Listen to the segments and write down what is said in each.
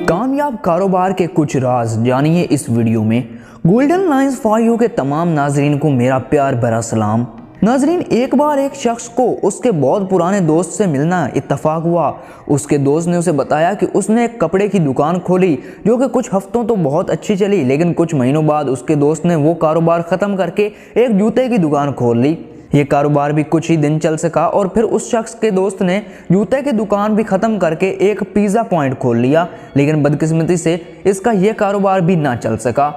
कामयाब कारोबार के कुछ राज जानिए इस वीडियो में। गोल्डन लाइंस फॉर यू के तमाम नाजरीन को मेरा प्यार भरा सलाम। नाजरीन, एक बार एक शख्स को उसके बहुत पुराने दोस्त से मिलना इत्तफाक हुआ। उसके दोस्त ने उसे बताया कि उसने एक कपड़े की दुकान खोली जो कि कुछ हफ्तों तो बहुत अच्छी चली, लेकिन कुछ महीनों बाद उसके दोस्त ने वो कारोबार ख़त्म करके एक जूते की दुकान खोल ली। ये कारोबार भी कुछ ही दिन चल सका और फिर उस शख्स के दोस्त ने जूते की दुकान भी ख़त्म करके एक पिज़्ज़ा पॉइंट खोल लिया, लेकिन बदकिस्मती से इसका ये कारोबार भी ना चल सका।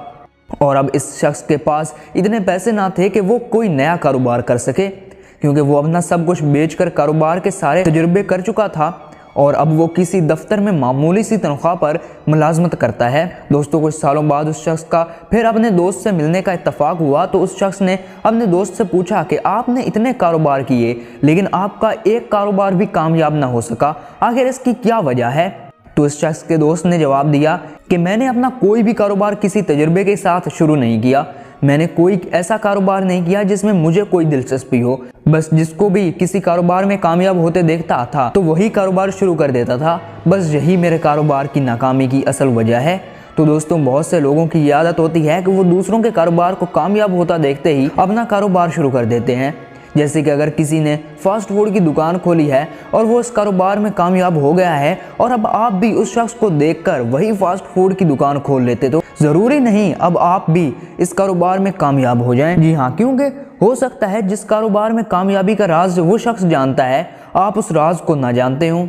और अब इस शख्स के पास इतने पैसे ना थे कि वो कोई नया कारोबार कर सके, क्योंकि वो अपना सब कुछ बेचकर कारोबार के सारे तजुर्बे कर चुका था और अब वो किसी दफ्तर में मामूली सी तनख्वाह पर मुलाजमत करता है। दोस्तों, कुछ सालों बाद उस शख्स का फिर अपने दोस्त से मिलने का इत्तफाक हुआ तो उस शख्स ने अपने दोस्त से पूछा कि आपने इतने कारोबार किए लेकिन आपका एक कारोबार भी कामयाब ना हो सका, आखिर इसकी क्या वजह है? तो इस शख्स के दोस्त ने जवाब दिया कि मैंने अपना कोई भी कारोबार किसी तजुर्बे के साथ शुरू नहीं किया। मैंने कोई ऐसा कारोबार नहीं किया जिसमें मुझे कोई दिलचस्पी हो। बस जिसको भी किसी कारोबार में कामयाब होते देखता था तो वही कारोबार शुरू कर देता था। बस यही मेरे कारोबार की नाकामी की असल वजह है। तो दोस्तों, बहुत से लोगों की ये आदत होती है कि वो दूसरों के कारोबार को कामयाब होता देखते ही अपना कारोबार शुरू कर देते हैं। जैसे कि अगर किसी ने फास्ट फूड की दुकान खोली है और वो इस कारोबार में कामयाब हो गया है और अब आप भी उस शख्स को देखकर वही फास्ट फूड की दुकान खोल लेते, तो ज़रूरी नहीं अब आप भी इस कारोबार में कामयाब हो जाएं। जी हाँ, क्योंकि हो सकता है जिस कारोबार में कामयाबी का राज वो शख्स जानता है, आप उस राज को ना जानते हो।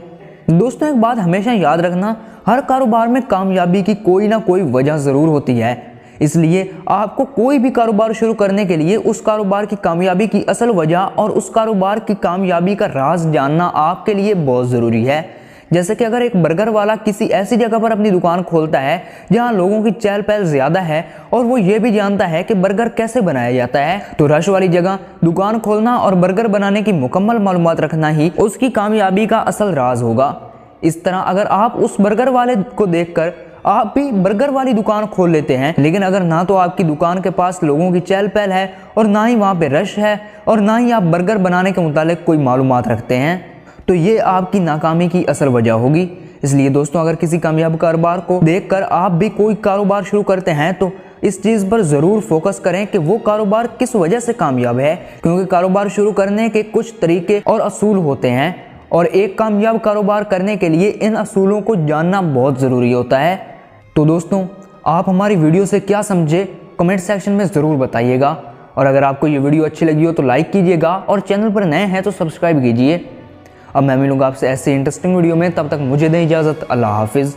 दोस्तों, एक बात हमेशा याद रखना, हर कारोबार में कामयाबी की कोई ना कोई वजह ज़रूर होती है। इसलिए आपको कोई भी कारोबार शुरू करने के लिए उस कारोबार की कामयाबी की असल वजह और उस कारोबार की कामयाबी का राज जानना आपके लिए बहुत ज़रूरी है। जैसे कि अगर एक बर्गर वाला किसी ऐसी जगह पर अपनी दुकान खोलता है जहां लोगों की चहल पहल ज़्यादा है और वो ये भी जानता है कि बर्गर कैसे बनाया जाता है, तो रश वाली जगह दुकान खोलना और बर्गर बनाने की मुकम्मल मालूमात रखना ही उसकी कामयाबी का असल राज होगा। इस तरह अगर आप उस बर्गर वाले को देखकर आप भी बर्गर वाली दुकान खोल लेते हैं, लेकिन अगर ना तो आपकी दुकान के पास लोगों की चहल पहल है और ना ही वहाँ पे रश है और ना ही आप बर्गर बनाने के मुतालिक कोई मालूमात रखते हैं, तो ये आपकी नाकामी की असल वजह होगी। इसलिए दोस्तों, अगर किसी कामयाब कारोबार को देखकर आप भी कोई कारोबार शुरू करते हैं तो इस चीज़ पर ज़रूर फोकस करें कि वो कारोबार किस वजह से कामयाब है, क्योंकि कारोबार शुरू करने के कुछ तरीके और असूल होते हैं और एक कामयाब कारोबार करने के लिए इन असूलों को जानना बहुत ज़रूरी होता है। तो दोस्तों, आप हमारी वीडियो से क्या समझे कमेंट सेक्शन में ज़रूर बताइएगा, और अगर आपको ये वीडियो अच्छी लगी हो तो लाइक कीजिएगा और चैनल पर नए हैं तो सब्सक्राइब कीजिए। अब मैं मिलूंगा आपसे ऐसे इंटरेस्टिंग वीडियो में, तब तक मुझे दें इजाज़त। अल्लाह हाफिज़।